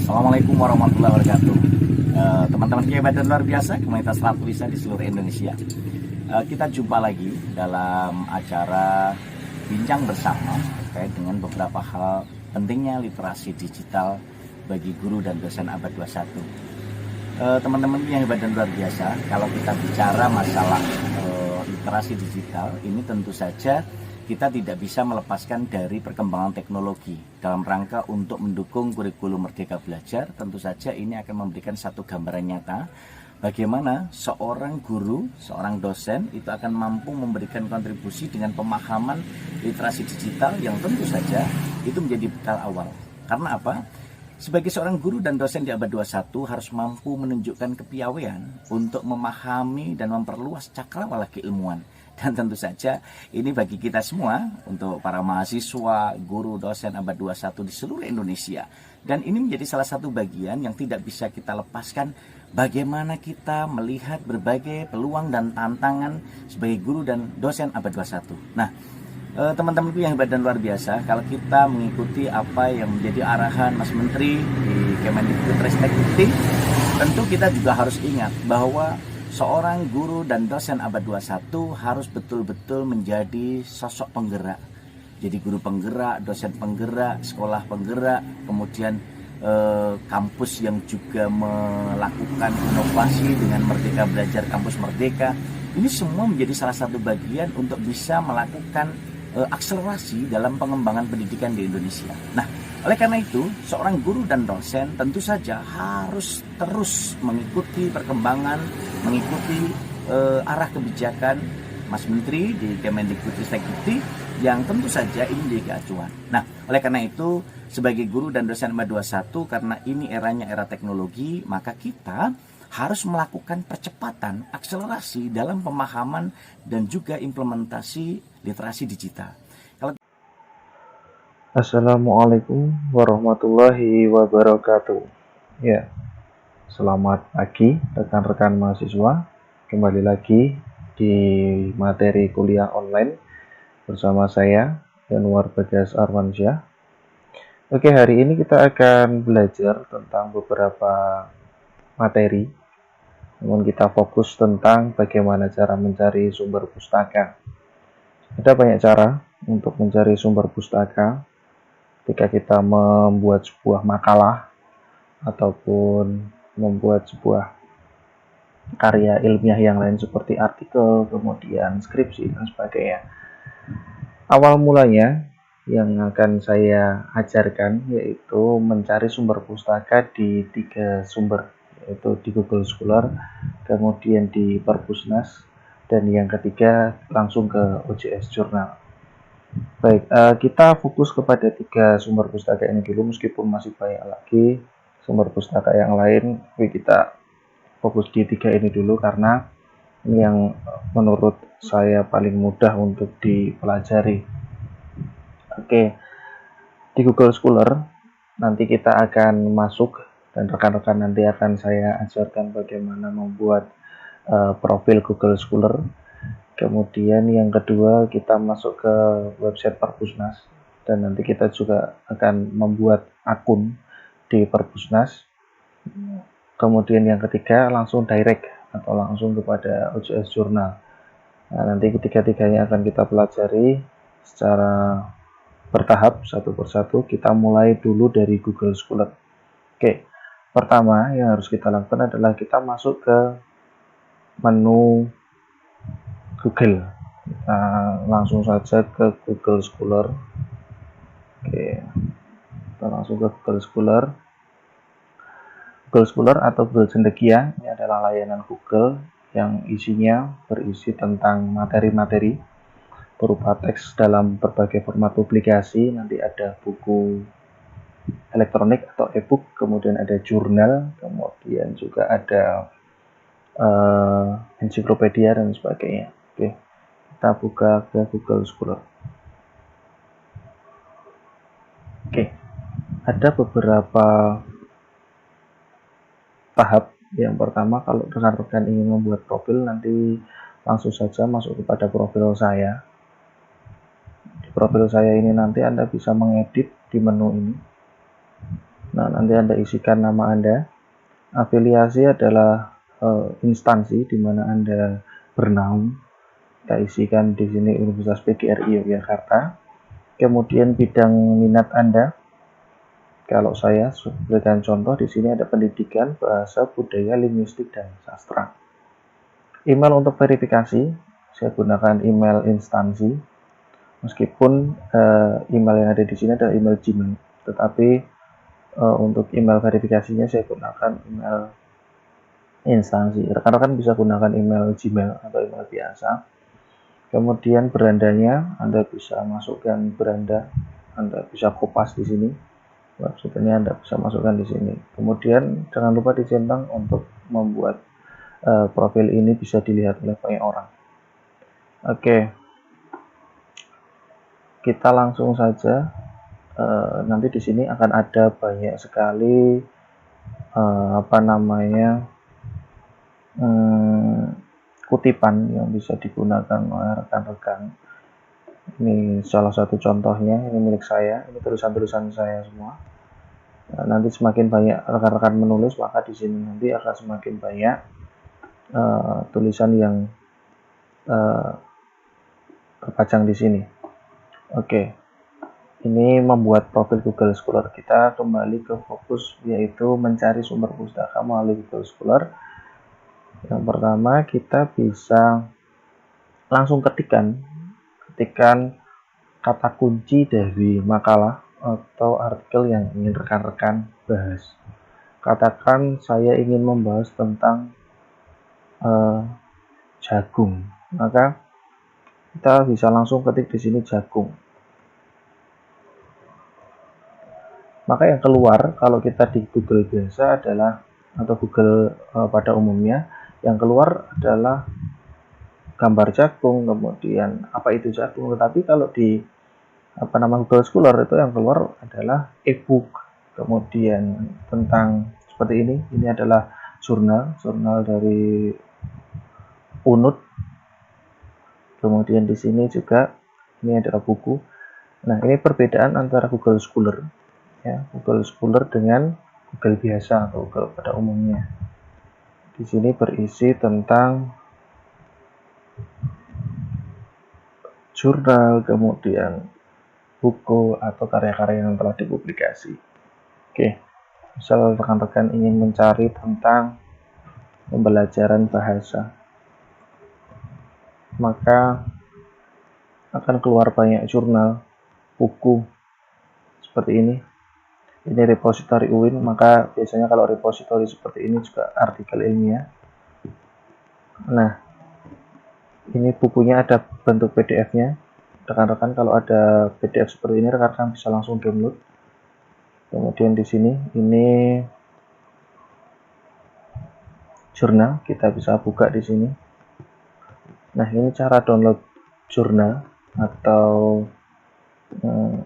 Assalamualaikum warahmatullahi wabarakatuh. Teman-teman hebat dan luar biasa komunitas Ratu Wisa di seluruh Indonesia. Kita jumpa lagi dalam acara bincang bersama terkait dengan beberapa hal pentingnya literasi digital bagi guru dan dosen abad 21. Teman-teman yang hebat dan luar biasa, kalau kita bicara masalah literasi digital, ini tentu saja kita tidak bisa melepaskan dari perkembangan teknologi dalam rangka untuk mendukung kurikulum Merdeka Belajar. Tentu saja ini akan memberikan satu gambaran nyata bagaimana seorang guru, seorang dosen itu akan mampu memberikan kontribusi dengan pemahaman literasi digital yang tentu saja itu menjadi bekal awal. Karena apa? Sebagai seorang guru dan dosen di abad 21 harus mampu menunjukkan kepiawaian untuk memahami dan memperluas cakrawala keilmuan. Dan tentu saja ini bagi kita semua, untuk para mahasiswa, guru, dosen abad 21 di seluruh Indonesia. Dan ini menjadi salah satu bagian yang tidak bisa kita lepaskan, bagaimana kita melihat berbagai peluang dan tantangan sebagai guru dan dosen abad 21. Nah, teman-temanku yang hebat dan luar biasa, kalau kita mengikuti apa yang menjadi arahan Mas Menteri di Kemendikbudristek, tentu kita juga harus ingat bahwa seorang guru dan dosen abad 21 harus betul-betul menjadi sosok penggerak. Jadi guru penggerak, dosen penggerak, sekolah penggerak, kemudian kampus yang juga melakukan inovasi dengan Merdeka Belajar Kampus Merdeka. Ini semua menjadi salah satu bagian untuk bisa melakukan akselerasi dalam pengembangan pendidikan di Indonesia. Nah, oleh karena itu, seorang guru dan dosen tentu saja harus terus mengikuti perkembangan, mengikuti arah kebijakan Mas Menteri di Kemendikbudristek yang tentu saja ini menjadi acuan. Nah, oleh karena itu, sebagai guru dan dosen abad 21, karena ini eranya era teknologi, maka kita harus melakukan percepatan, akselerasi dalam pemahaman dan juga implementasi literasi digital. Assalamualaikum warahmatullahi wabarakatuh. Ya, selamat pagi rekan-rekan mahasiswa. Kembali lagi di materi kuliah online bersama saya, Yanuar Bagas Arwansyah. Oke, hari ini kita akan belajar tentang beberapa materi. Namun kita fokus tentang bagaimana cara mencari sumber pustaka. Ada banyak cara untuk mencari sumber pustaka. Ketika kita membuat sebuah makalah ataupun membuat sebuah karya ilmiah yang lain seperti artikel, kemudian skripsi dan sebagainya. Awal mulanya yang akan saya ajarkan yaitu mencari sumber pustaka di 3 sumber, yaitu di Google Scholar, kemudian di Perpusnas, dan yang ketiga langsung ke OJS Journal. Baik, kita fokus kepada 3 sumber pustaka ini dulu, meskipun masih banyak lagi sumber pustaka yang lain, tapi kita fokus di 3 ini dulu karena ini yang menurut saya paling mudah untuk dipelajari. Oke, di Google Scholar nanti kita akan masuk dan rekan-rekan nanti akan saya ajarkan bagaimana membuat profil Google Scholar. Kemudian yang kedua kita masuk ke website Perpusnas dan nanti kita juga akan membuat akun di Perpusnas. Kemudian yang ketiga langsung direct atau langsung kepada OJS Journal. Nah, nanti ketiga-tiganya akan kita pelajari secara bertahap satu persatu. Kita mulai dulu dari Google Scholar. Oke, pertama yang harus kita lakukan adalah kita masuk ke menu Google. Kita langsung saja ke Google Scholar. Oke, kita langsung ke Google Scholar. Google Scholar atau Google Cendekia ini adalah layanan Google yang isinya berisi tentang materi-materi berupa teks dalam berbagai format publikasi. Nanti ada buku elektronik atau e-book, kemudian ada jurnal, kemudian juga ada ensiklopedia dan sebagainya. Oke, kita buka ke Google Scholar. Oke, ada beberapa tahap. Yang pertama, kalau rekan-rekan ingin membuat profil, nanti langsung saja masuk kepada profil saya. Di profil saya ini nanti Anda bisa mengedit di menu ini. Nah, nanti Anda isikan nama Anda. Afiliasi adalah instansi di mana Anda bernaung. Kita isikan di sini Universitas PGRI Yogyakarta. Kemudian bidang minat Anda. Kalau saya berikan contoh di sini ada pendidikan, bahasa, budaya, linguistik, dan sastra. Email untuk verifikasi, saya gunakan email instansi. Meskipun email yang ada di sini adalah email Gmail, tetapi untuk email verifikasinya saya gunakan email instansi. Rekan-rekan bisa gunakan email Gmail atau email biasa. Kemudian berandanya, Anda bisa masukkan beranda, Anda bisa kopas di sini. Maksudnya Anda bisa masukkan di sini. Kemudian jangan lupa dicentang untuk membuat profil ini bisa dilihat oleh banyak orang. Oke, kita langsung saja. Nanti di sini akan ada banyak sekali kutipan yang bisa digunakan oleh rekan-rekan. Ini salah satu contohnya, ini milik saya, ini tulisan-tulisan saya semua. Nanti semakin banyak rekan-rekan menulis, maka di sini nanti akan semakin banyak tulisan yang terpajang di sini. Oke, ini membuat profil Google Scholar. Kita kembali ke fokus, yaitu mencari sumber pustaka melalui Google Scholar. Yang pertama, kita bisa langsung ketikkan kata kunci dari makalah atau artikel yang ingin rekan-rekan bahas. Katakan saya ingin membahas tentang jagung, maka kita bisa langsung ketik di sini jagung. Maka yang keluar kalau kita di Google biasa adalah, atau Google pada umumnya, yang keluar adalah gambar jagung, kemudian apa itu jagung. Tetapi kalau di Google Scholar itu yang keluar adalah e-book, kemudian tentang seperti ini adalah jurnal dari UNUD. Kemudian di sini juga ini adalah buku. Nah, ini perbedaan antara Google Scholar ya, Google Scholar dengan Google biasa atau Google pada umumnya. Di sini berisi tentang jurnal, kemudian buku atau karya-karya yang telah dipublikasi. Oke, misal rekan-rekan ingin mencari tentang pembelajaran bahasa, maka akan keluar banyak jurnal, buku seperti ini. Ini repository UIN, maka biasanya kalau repository seperti ini juga artikel ilmiah. Nah, ini bukunya ada bentuk PDF-nya. Rekan-rekan kalau ada PDF seperti ini, rekan-rekan bisa langsung download. Kemudian di sini ini jurnal, kita bisa buka di sini. Nah, ini cara download jurnal atau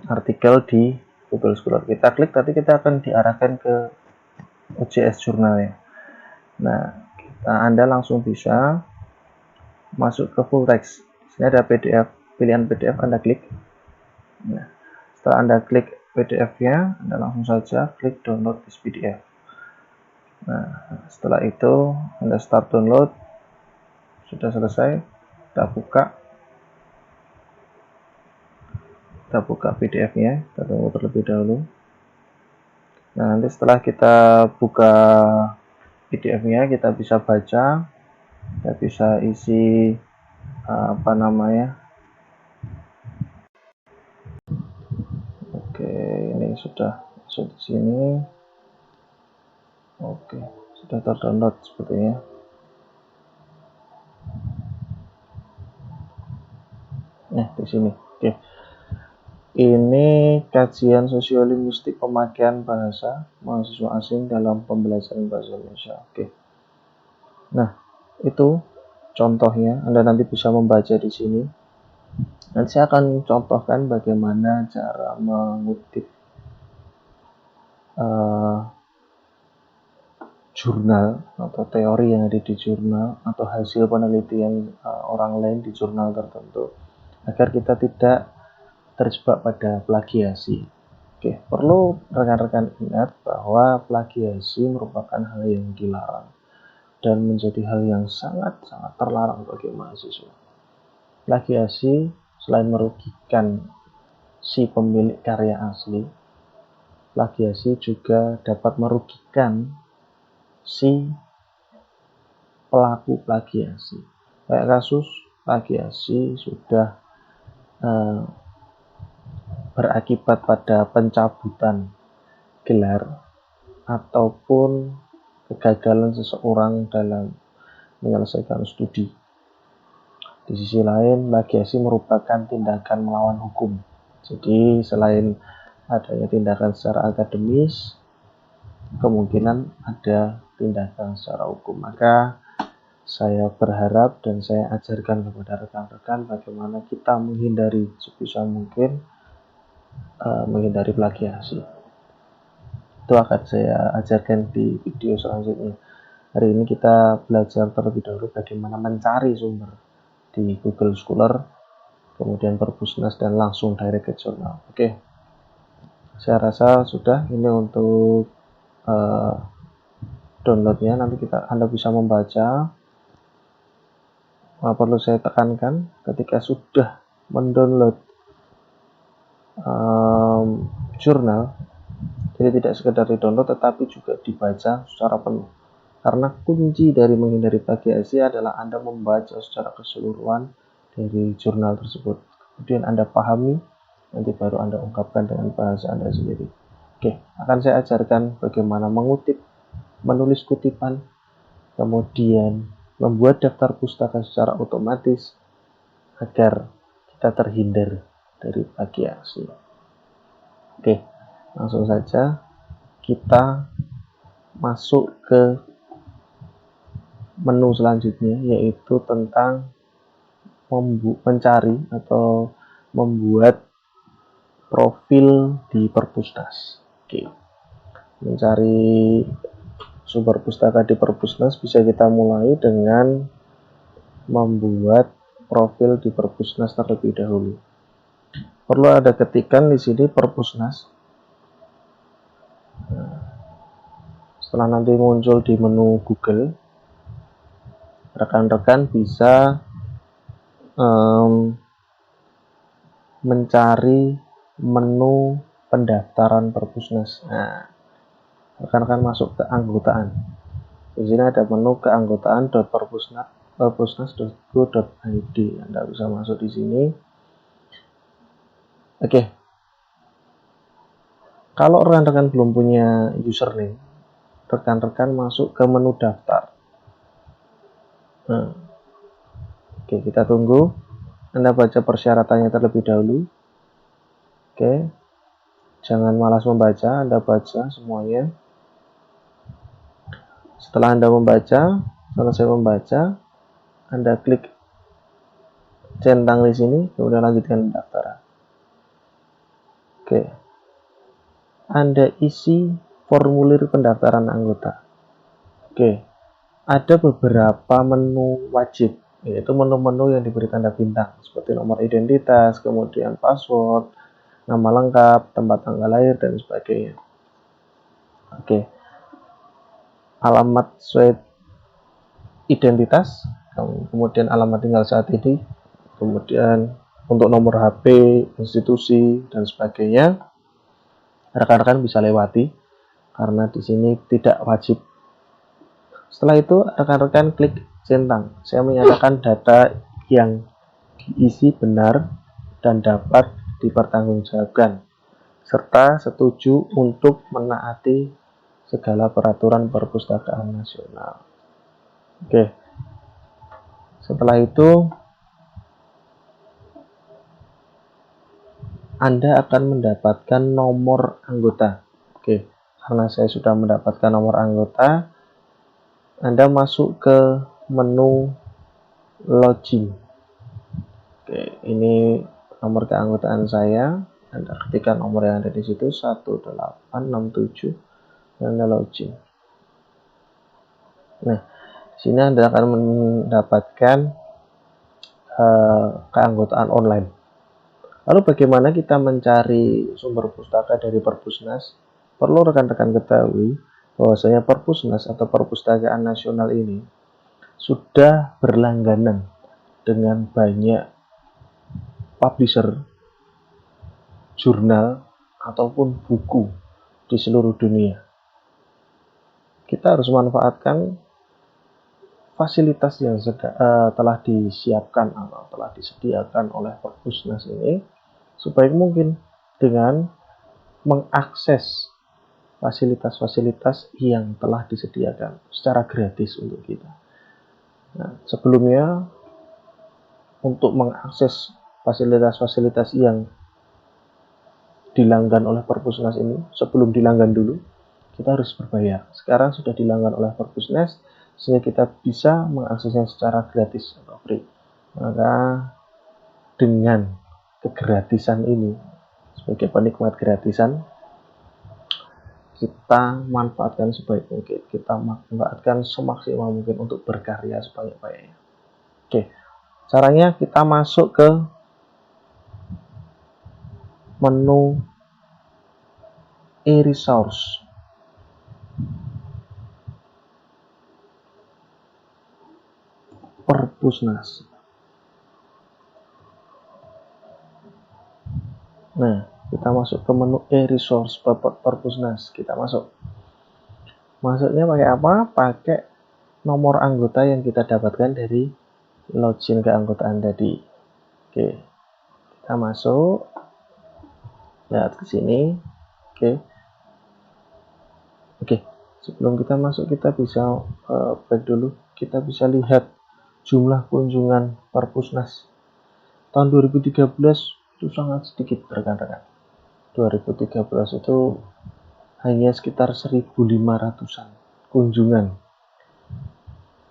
artikel di Google Scholar. Kita klik, nanti kita akan diarahkan ke OJS jurnalnya. Nah, Anda langsung bisa masuk ke full text. Di sini ada PDF, pilihan PDF, Anda klik. Nah, setelah Anda klik PDF-nya, Anda langsung saja klik download this PDF. Nah, setelah itu Anda start download. Sudah selesai, kita buka PDF-nya, kita tunggu terlebih dahulu. Nah, nanti setelah kita buka PDF-nya, kita bisa baca, kita bisa isi Oke, ini sudah masuk di sini. Oke, sudah terdownload sepertinya. Nah, di sini. Oke. Ini kajian sosiolinguistik pemakaian bahasa mahasiswa asing dalam pembelajaran bahasa Indonesia. Oke. Nah, itu contohnya. Anda nanti bisa membaca di sini. Nanti saya akan contohkan bagaimana cara mengutip jurnal atau teori yang ada di jurnal atau hasil penelitian orang lain di jurnal tertentu, agar kita tidak terjebak pada plagiasi. Oke, perlu rekan-rekan ingat bahwa plagiasi merupakan hal yang dilarang dan menjadi hal yang sangat-sangat terlarang bagi mahasiswa. Plagiasi selain merugikan si pemilik karya asli, plagiasi juga dapat merugikan si pelaku plagiasi. Kayak kasus plagiasi sudah berakibat pada pencabutan gelar ataupun kegagalan seseorang dalam menyelesaikan studi. Di sisi lain, plagiasi merupakan tindakan melawan hukum. Jadi, selain adanya tindakan secara akademis, kemungkinan ada tindakan secara hukum. Maka, saya berharap dan saya ajarkan kepada rekan-rekan bagaimana kita menghindari sebisa mungkin menghindari plagiasi. Itu akan saya ajarkan di video selanjutnya. Hari ini kita belajar terlebih dahulu bagaimana mencari sumber di Google Scholar, kemudian Perpusnas, dan langsung direct ke jurnal. Oke, saya rasa sudah. Ini untuk downloadnya. Nanti Anda bisa membaca. Perlu saya tekankan, ketika sudah mendownload jurnal, jadi tidak sekedar di-download tetapi juga dibaca secara penuh. Karena kunci dari menghindari plagiasi adalah Anda membaca secara keseluruhan dari jurnal tersebut. Kemudian Anda pahami, nanti baru Anda ungkapkan dengan bahasa Anda sendiri. Oke, akan saya ajarkan bagaimana mengutip, menulis kutipan, kemudian membuat daftar pustaka secara otomatis agar kita terhindar dari plagiasi. Oke, langsung saja kita masuk ke menu selanjutnya, yaitu tentang mencari atau membuat profil di Perpusnas. Oke, mencari sumber pustaka di Perpusnas bisa kita mulai dengan membuat profil di Perpusnas terlebih dahulu. Perlu ada ketikan di sini Perpusnas. Setelah nanti muncul di menu Google, rekan-rekan bisa mencari menu pendaftaran Perpusnas. Nah, rekan-rekan masuk ke anggotaan. Di sini ada menu keanggotaan.perpusnas.go.id. Anda bisa masuk di sini. Oke. Kalau rekan-rekan belum punya username, rekan-rekan masuk ke menu daftar. Nah, oke, kita tunggu. Anda baca persyaratannya terlebih dahulu. Oke, jangan malas membaca, Anda baca semuanya. Setelah Anda selesai membaca, Anda klik centang di sini, kemudian lanjutkan pendaftaran. Oke, Anda isi formulir pendaftaran anggota. Oke, ada beberapa menu wajib, yaitu menu-menu yang diberi tanda bintang, seperti nomor identitas, kemudian password, nama lengkap, tempat tanggal lahir, dan sebagainya. Oke, alamat sesuai identitas, kemudian alamat tinggal saat ini, kemudian untuk nomor HP, institusi, dan sebagainya, rekan-rekan bisa lewati karena di sini tidak wajib. Setelah itu, rekan-rekan klik centang. Saya menyatakan data yang diisi benar dan dapat dipertanggungjawabkan, serta setuju untuk menaati segala peraturan perpustakaan nasional. Oke. Setelah itu, Anda akan mendapatkan nomor anggota. Oke, karena saya sudah mendapatkan nomor anggota, Anda masuk ke menu login. Oke, ini nomor keanggotaan saya. Anda ketikkan nomor yang ada di situ 1867 dan Anda login. Nah, di sini Anda akan mendapatkan keanggotaan online. Lalu bagaimana kita mencari sumber pustaka dari Perpusnas? Perlu rekan-rekan ketahui bahwasanya Perpusnas atau Perpustakaan Nasional ini sudah berlangganan dengan banyak publisher, jurnal, ataupun buku di seluruh dunia. Kita harus memanfaatkan fasilitas yang telah disiapkan atau telah disediakan oleh Perpusnas ini sebaik mungkin dengan mengakses fasilitas-fasilitas yang telah disediakan secara gratis untuk kita. Nah, sebelumnya untuk mengakses fasilitas-fasilitas yang dilanggan oleh Perpusnas ini, sebelum dilanggan dulu, kita harus berbayar. Sekarang sudah dilanggan oleh Perpusnas, sehingga kita bisa mengaksesnya secara gratis atau free. Maka dengan kegratisan ini, sebagai penikmat gratisan, kita manfaatkan sebaik mungkin, kita manfaatkan semaksimal mungkin untuk berkarya sebanyak-banyaknya. Oke, caranya kita masuk ke menu e-resource. Perpusnas. Nah, kita masuk ke menu e-resource Perpusnas. Kita masuk. Masuknya pakai apa? Pakai nomor anggota yang kita dapatkan dari login keanggotaan tadi. Oke, kita masuk. Lihat ke sini. Oke. Sebelum kita masuk, kita bisa back dulu. Kita bisa lihat jumlah kunjungan Perpusnas. Tahun 2013 itu sangat sedikit, rekan-rekan. 2013 itu hanya sekitar 1.500-an kunjungan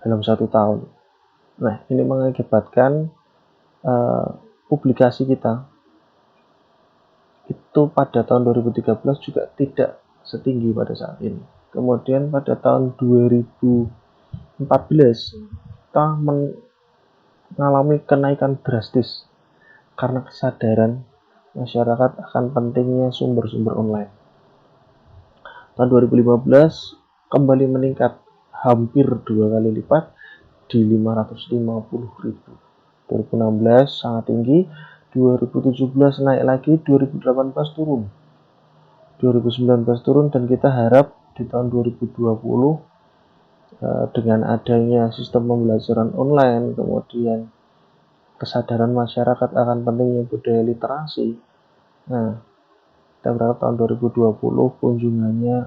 dalam satu tahun. Nah, ini mengakibatkan publikasi kita itu pada tahun 2013 juga tidak setinggi pada saat ini. Kemudian pada tahun 2014 kita mengalami kenaikan drastis karena kesadaran masyarakat akan pentingnya sumber-sumber online. Tahun 2015 kembali meningkat hampir 2 kali lipat di 550.000. 2016 sangat tinggi, 2017 naik lagi, 2018 turun, 2019 turun, dan kita harap di tahun 2020 dengan adanya sistem pembelajaran online, kemudian kesadaran masyarakat akan pentingnya budaya literasi. Nah, kita berharap tahun 2020 kunjungannya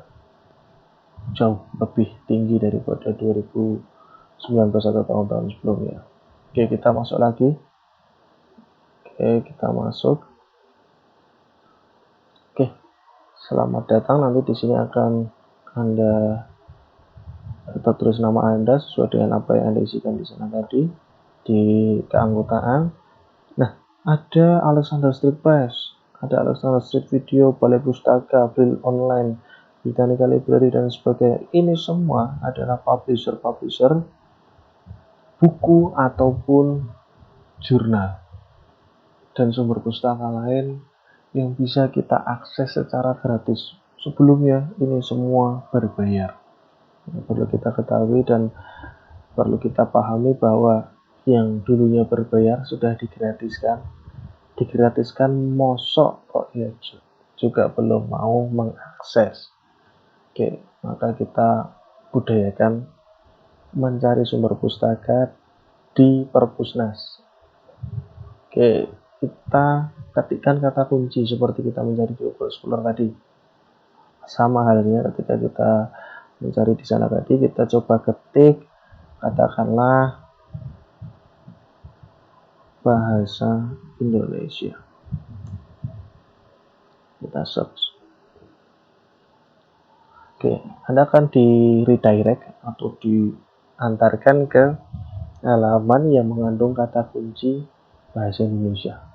jauh lebih tinggi daripada 2019 atau tahun-tahun sebelumnya. Oke, kita masuk lagi. Kita masuk. Oke, selamat datang. Nanti di sini akan Anda tertulis nama Anda sesuai dengan apa yang Anda isikan di sana tadi di keanggotaan. Nah, ada Alexander Street Press, ada Alexander Street Video, Balai Pustaka, Braille Online, Britannica Library, dan sebagainya. Ini semua adalah publisher-publisher buku ataupun jurnal dan sumber pustaka lain yang bisa kita akses secara gratis. Sebelumnya ini semua berbayar. Perlu kita ketahui dan perlu kita pahami bahwa yang dulunya berbayar sudah digratiskan mosok kok ya juga belum mau mengakses. Oke, maka kita budayakan mencari sumber pustaka di Perpusnas. Oke, kita ketikkan kata kunci seperti kita mencari di Google Scholar tadi. Sama halnya ketika kita mencari di sana tadi, kita coba ketik, katakanlah bahasa Indonesia. Kita search. Oke, Anda akan di redirect atau diantarkan ke halaman yang mengandung kata kunci bahasa Indonesia.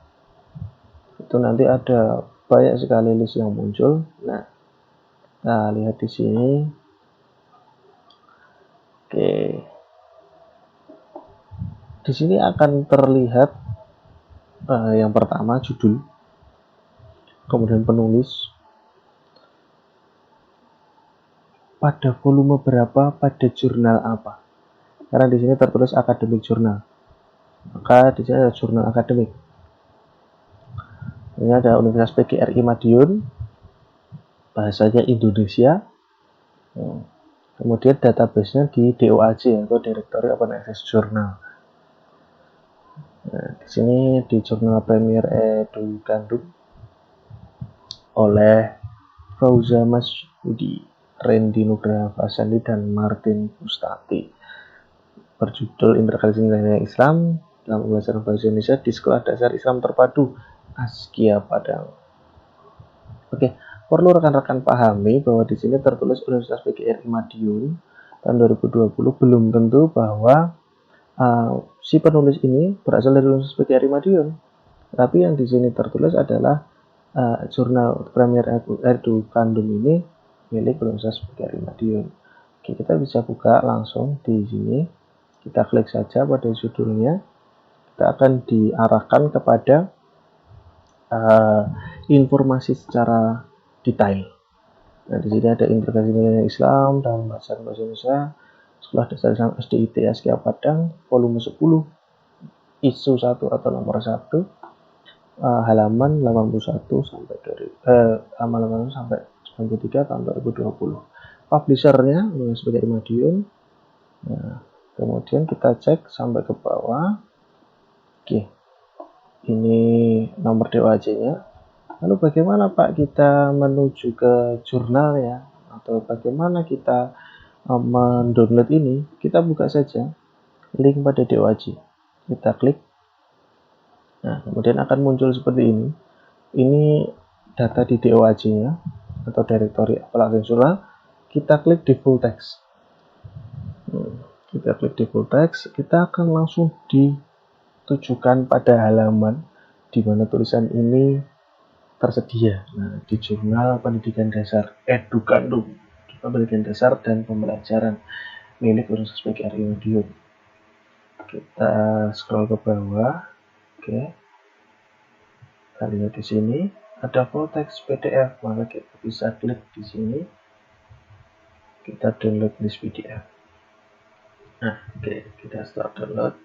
Itu nanti ada banyak sekali list yang muncul. Nah, lihat di sini. Oke. Di sini akan terlihat yang pertama judul. kemudian penulis, pada volume berapa, pada jurnal apa. Karena di sini tertulis akademik jurnal, maka di sini ada jurnal akademik. Ini ada Universitas PGRI Madiun, bahasanya Indonesia. Kemudian database-nya di DOAJ atau Directory Open Access Journal. Nah, di sini di Jurnal Premier Edukandum oleh Fauza Masyudi, Randy Nugraha Fasandi, dan Martin Pustati, berjudul Integrasi Nilai Islam dalam Pembelajaran Bahasa Indonesia di Sekolah Dasar Islam Terpadu Askia Padang. Oke, perlu rekan-rekan pahami bahwa di sini tertulis Universitas PGRI Madiun tahun 2020, belum tentu bahwa si penulis ini berasal dari Universitas PGRI Madiun. Tapi yang di sini tertulis adalah jurnal Premier Edukandum ini milik Universitas PGRI Madiun. Oke, kita bisa buka langsung di sini. Kita klik saja pada judulnya. Kita akan diarahkan kepada informasi secara detail. Nah, di sini ada integrasi nilai Islam dalam bahasa Indonesia, Sekolah Dasar Islam SDIT Askia Padang, volume 10, isu 1 atau nomor 1, halaman 81 sampai halaman 81 sampai 93 tahun 2020. Publishernya Universitas PGRI Madiun. Nah, kemudian kita cek sampai ke bawah. Oke, ini nomor DOAJ-nya. Lalu bagaimana Pak kita menuju ke jurnal ya, atau bagaimana kita mendownload ini? Kita buka saja link pada DOAJ, kita klik. Nah, kemudian akan muncul seperti ini. Ini data di DOAJ-nya atau Directory Application Journal. Kita klik di full text. Kita klik di full text, kita akan langsung ditujukan pada halaman di mana tulisan ini tersedia. Nah, di Jurnal Pendidikan Dasar Edukandum, Pendidikan Dasar dan Pembelajaran milik Universitas PGRI Madiun. Kita scroll ke bawah. Oke. Kita lihat di sini ada full text PDF, maka kita bisa klik di sini. Kita download list PDF. Nah, oke, kita start download.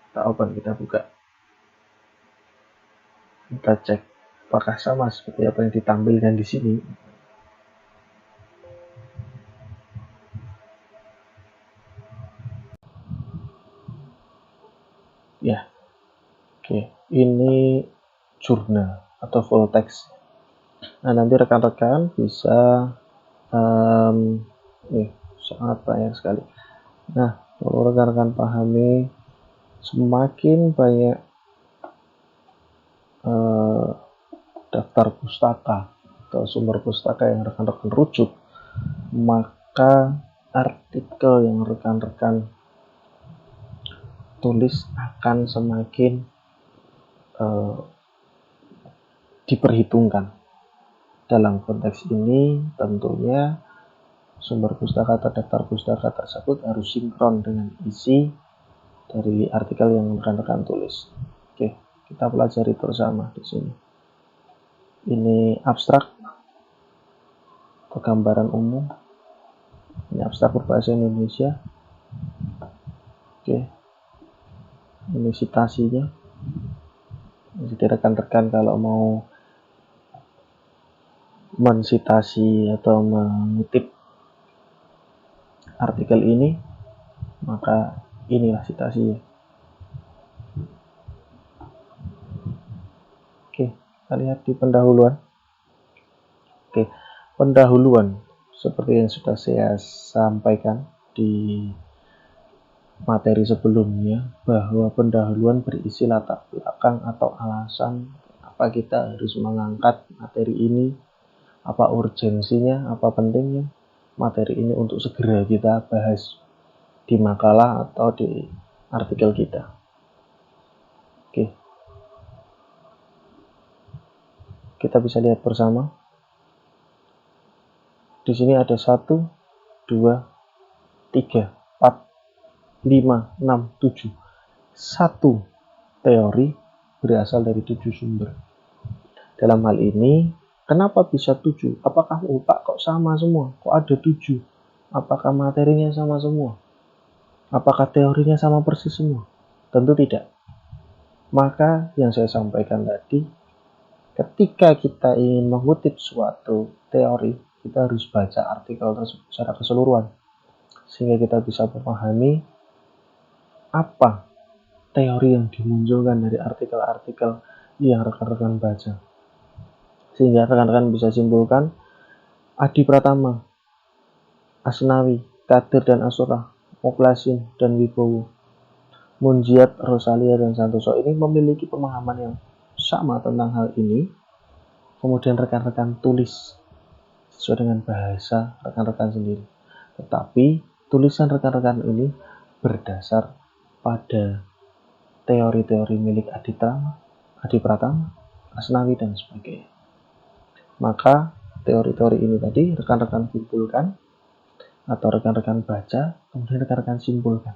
Kita open, kita buka. Kita cek apakah sama seperti apa yang ditampilkan di sini. Ya, oke, ini jurnal atau full text. Nah, nanti rekan-rekan bisa sangat banyak sekali. Nah, kalau rekan-rekan pahami, semakin banyak daftar pustaka atau sumber pustaka yang rekan-rekan rujuk, maka artikel yang rekan-rekan tulis akan semakin diperhitungkan. Dalam konteks ini tentunya sumber pustaka atau daftar pustaka tersebut harus sinkron dengan isi dari artikel yang rekan-rekan tulis. Oke, kita pelajari bersama di sini. Ini abstrak atau gambaran umum. Ini abstrak berbahasa Indonesia. Oke, ini citasinya. Jadi rekan-rekan kalau mau mensitasi atau mengutip artikel ini, maka inilah citasinya. Oke, kita lihat di pendahuluan. Oke, pendahuluan seperti yang sudah saya sampaikan di materi sebelumnya, bahwa pendahuluan berisi latar belakang atau alasan apa kita harus mengangkat materi ini, apa urgensinya, apa pentingnya materi ini untuk segera kita bahas di makalah atau di artikel kita. Oke, kita bisa lihat bersama. Di sini ada 1, 2, 3, 4, 5, 6, 7. 1 teori berasal dari 7 sumber. Dalam hal ini, kenapa bisa 7? Apakah Pak kok sama semua? Kok ada 7? Apakah materinya sama semua? Apakah teorinya sama persis semua? Tentu tidak. Maka yang saya sampaikan tadi, ketika kita ingin mengutip suatu teori, kita harus baca artikel tersebut secara keseluruhan, sehingga kita bisa memahami apa teori yang dimunculkan dari artikel-artikel yang rekan-rekan baca. Sehingga rekan-rekan bisa simpulkan, Adi Pratama, Asnawi, Kadir dan Asurah, Mukhlasin dan Wibowo, Munjiat, Rosalia dan Santoso ini memiliki pemahaman yang sama tentang hal ini. Kemudian rekan-rekan tulis sesuai dengan bahasa rekan-rekan sendiri. Tetapi tulisan rekan-rekan ini berdasar pada teori-teori milik Adi Pratama, Asnawi dan sebagainya. Maka teori-teori ini tadi rekan-rekan kumpulkan atau rekan-rekan baca, kemudian rekan-rekan simpulkan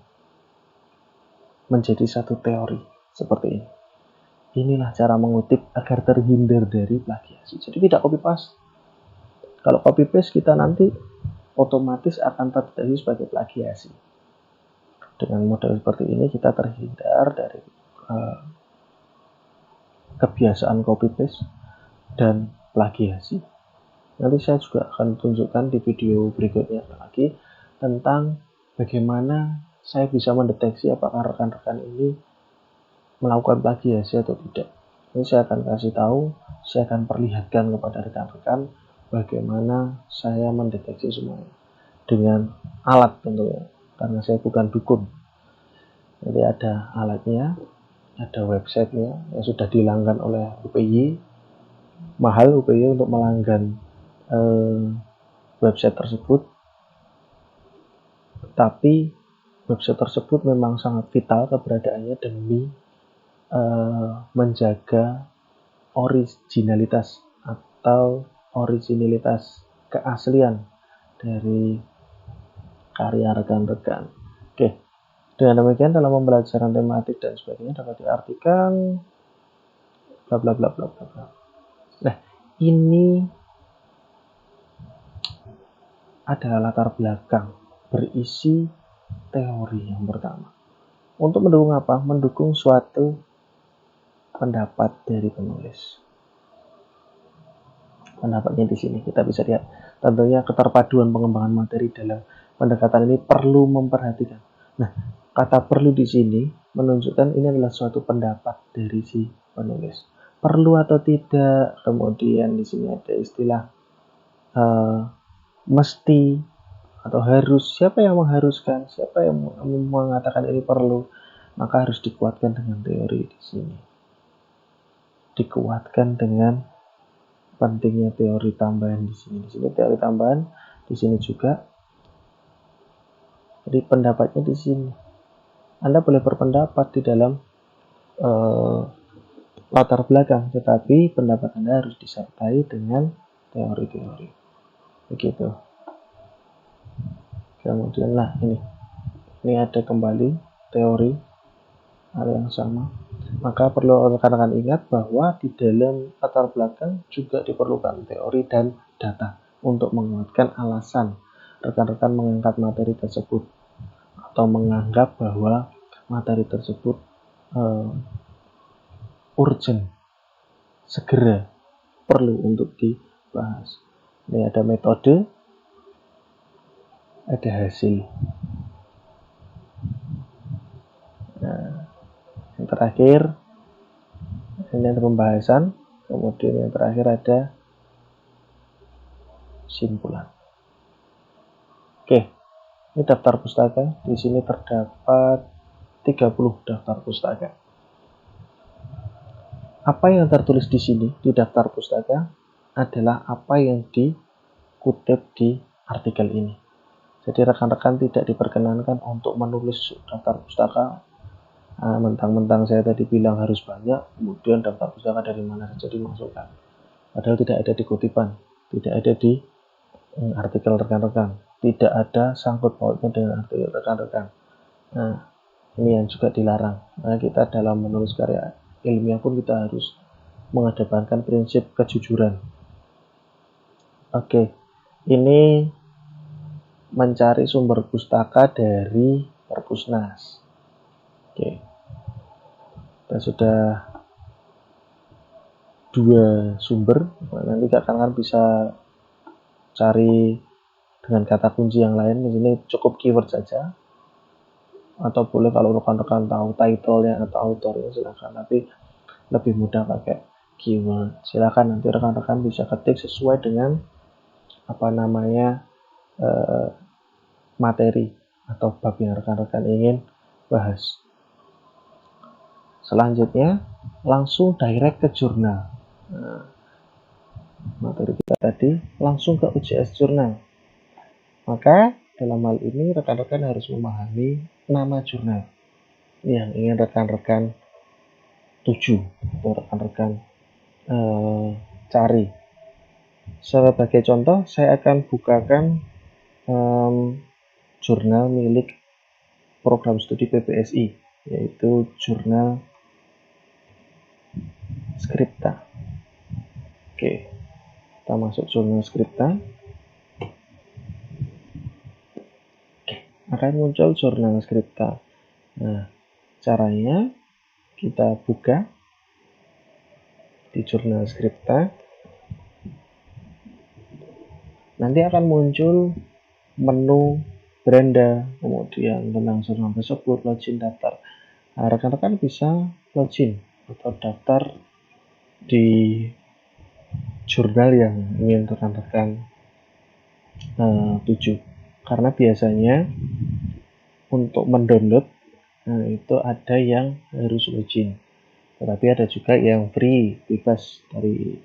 menjadi satu teori seperti ini. Inilah cara mengutip agar terhindar dari plagiasi. Jadi tidak copy paste. Kalau copy paste kita nanti otomatis akan terjadi sebagai plagiasi. Dengan model seperti ini kita terhindar dari kebiasaan copy paste dan plagiasi. Nanti saya juga akan tunjukkan di video berikutnya lagi tentang bagaimana saya bisa mendeteksi apakah rekan-rekan ini melakukan plagiasi atau tidak. Ini saya akan kasih tahu, saya akan perlihatkan kepada rekan-rekan bagaimana saya mendeteksi semuanya dengan alat tentunya, karena saya bukan dukun. Jadi ada alatnya, ada websitenya yang sudah dilanggan oleh UPY. Mahal UPY untuk melanggan website tersebut, tapi website tersebut memang sangat vital keberadaannya demi menjaga originalitas atau originalitas keaslian dari karya rekan-rekan. Oke, dengan demikian dalam pembelajaran tematik dan sebagainya dapat diartikan bla bla bla bla bla. Nah, ini adalah latar belakang berisi teori yang pertama. Untuk mendukung apa? Mendukung suatu pendapat dari penulis. Pendapatnya di sini kita bisa lihat. Tentunya keterpaduan pengembangan materi dalam pendekatan ini perlu memperhatikan. Nah, kata perlu di sini menunjukkan ini adalah suatu pendapat dari si penulis. Perlu atau tidak, kemudian di sini ada istilah mesti atau harus. Siapa yang mengharuskan? Siapa yang mengatakan ini perlu? Maka harus dikuatkan dengan teori di sini. Dikuatkan dengan pentingnya teori tambahan di sini. Di sini teori tambahan, di sini juga. Jadi pendapatnya di sini. Anda boleh berpendapat di dalam latar belakang, tetapi pendapat Anda harus disertai dengan teori-teori. Begitu. Kemudian ini ada kembali teori hal yang sama. Maka perlu rekan-rekan ingat bahwa di dalam latar belakang juga diperlukan teori dan data untuk menguatkan alasan rekan-rekan mengangkat materi tersebut atau menganggap bahwa materi tersebut urgent, segera perlu untuk dibahas. Ini ada metode, ada hasil. Nah, yang terakhir ini ada pembahasan, kemudian yang terakhir ada simpulan. Oke, ini daftar pustaka. Di sini terdapat 30 daftar pustaka. Apa yang tertulis di sini di daftar pustaka adalah apa yang dikutip di artikel ini. Jadi rekan-rekan tidak diperkenankan untuk menulis daftar pustaka mentang-mentang saya tadi bilang harus banyak, kemudian daftar pustaka dari mana saja dimasukkan. Padahal tidak ada di kutipan, tidak ada di artikel rekan-rekan, tidak ada sangkut pautnya dengan artikel rekan-rekan. Nah, ini yang juga dilarang. Nah, kita dalam menulis karya ilmiah pun kita harus mengedepankan prinsip kejujuran. Oke, ini mencari sumber pustaka dari Perpusnas. Oke, kita sudah 2 sumber. Nanti kakak bisa cari dengan kata kunci yang lain. Di sini cukup keyword saja, atau boleh kalau rekan-rekan tahu title-nya atau autornya silakan, tapi lebih mudah pakai keyword. Silakan nanti rekan-rekan bisa ketik sesuai dengan materi atau bab yang rekan-rekan ingin bahas. Selanjutnya langsung direct ke jurnal. Materi kita tadi langsung ke UJS jurnal. Maka dalam hal ini rekan-rekan harus memahami nama jurnal yang ingin rekan-rekan tuju atau rekan-rekan cari. Sebagai contoh, saya akan bukakan jurnal milik program studi PPSI, yaitu jurnal Skripta. Oke, kita masuk jurnal Skripta. Akan muncul jurnal Skripta. Nah, caranya kita buka di jurnal Skripta. Nanti akan muncul menu beranda, kemudian tentang jurnal tersebut, login, daftar. Nah, rekan-rekan bisa login atau daftar di jurnal yang ingin rekan-rekan tuju. Karena biasanya untuk mendownload itu ada yang harus login, tetapi ada juga yang free, bebas dari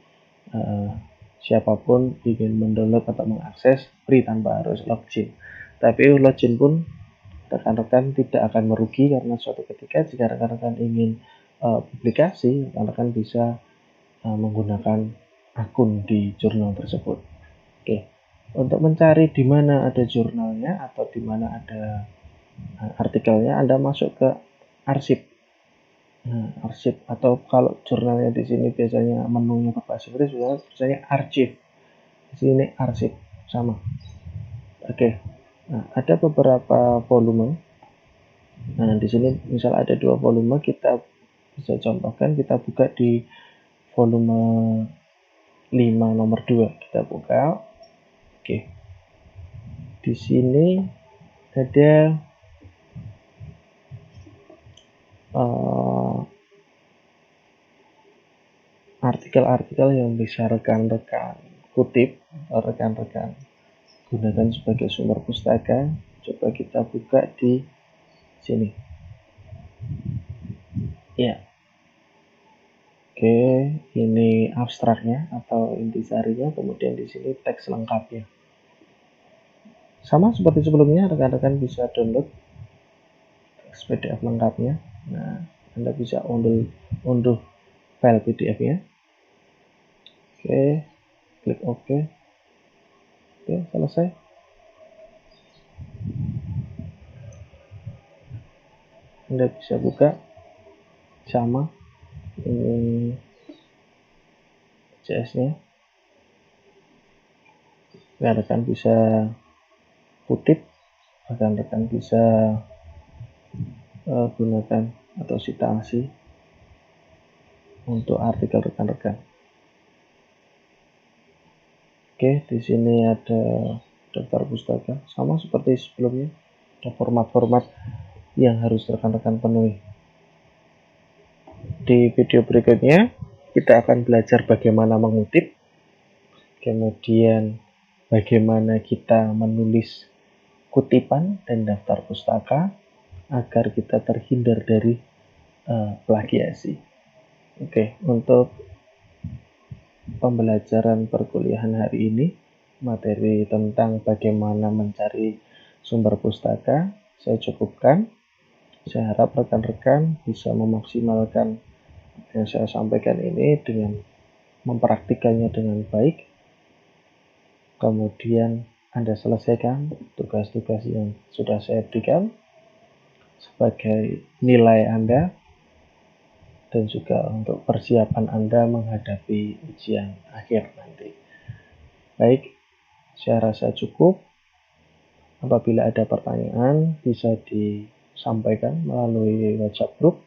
siapapun ingin mendownload atau mengakses free tanpa harus login. Tapi login pun rekan-rekan tidak akan merugi, karena suatu ketika jika rekan-rekan ingin publikasi, rekan-rekan bisa menggunakan akun di jurnal tersebut. Oke, untuk mencari di mana ada jurnalnya atau di mana ada artikelnya, Anda masuk ke arsip. Arsip, atau kalau jurnalnya di sini biasanya menunya berbahasa Inggris, biasanya archive. Di sini arsip sama. Oke. Nah, ada beberapa volume. Nah, di sini misal ada 2 volume, kita bisa contohkan, kita buka di volume 5 nomor 2. Kita buka. Oke. Di sini ada artikel-artikel yang bisa rekan-rekan kutip atau rekan-rekan gunakan sebagai sumber pustaka. Coba kita buka di sini. Ya. Oke, ini abstraknya atau intisarinya, kemudian di sini teks lengkapnya. Sama seperti sebelumnya, rekan-rekan bisa download teks PDF lengkapnya. Nah, Anda bisa unduh file PDF-nya. Oke, klik OK. Oke, selesai. Anda bisa buka sama ini CS-nya. Rekan-rekan bisa kutip, rekan-rekan bisa gunakan atau citasi untuk artikel rekan-rekan. Oke, di sini ada daftar pustaka, sama seperti sebelumnya. Ada format-format yang harus rekan-rekan penuhi. Di video berikutnya kita akan belajar bagaimana mengutip, kemudian bagaimana kita menulis kutipan dan daftar pustaka agar kita terhindar dari plagiasi. Oke, untuk pembelajaran perkuliahan hari ini, materi tentang bagaimana mencari sumber pustaka saya cukupkan. Saya harap rekan-rekan bisa memaksimalkan yang saya sampaikan ini dengan mempraktikannya dengan baik. Kemudian Anda selesaikan tugas-tugas yang sudah saya berikan sebagai nilai Anda. dan juga untuk persiapan Anda menghadapi ujian akhir nanti. Baik, saya rasa cukup. Apabila ada pertanyaan, bisa disampaikan melalui WhatsApp group.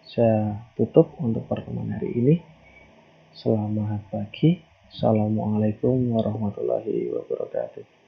Saya tutup untuk pertemuan hari ini. Selamat pagi. Assalamualaikum warahmatullahi wabarakatuh.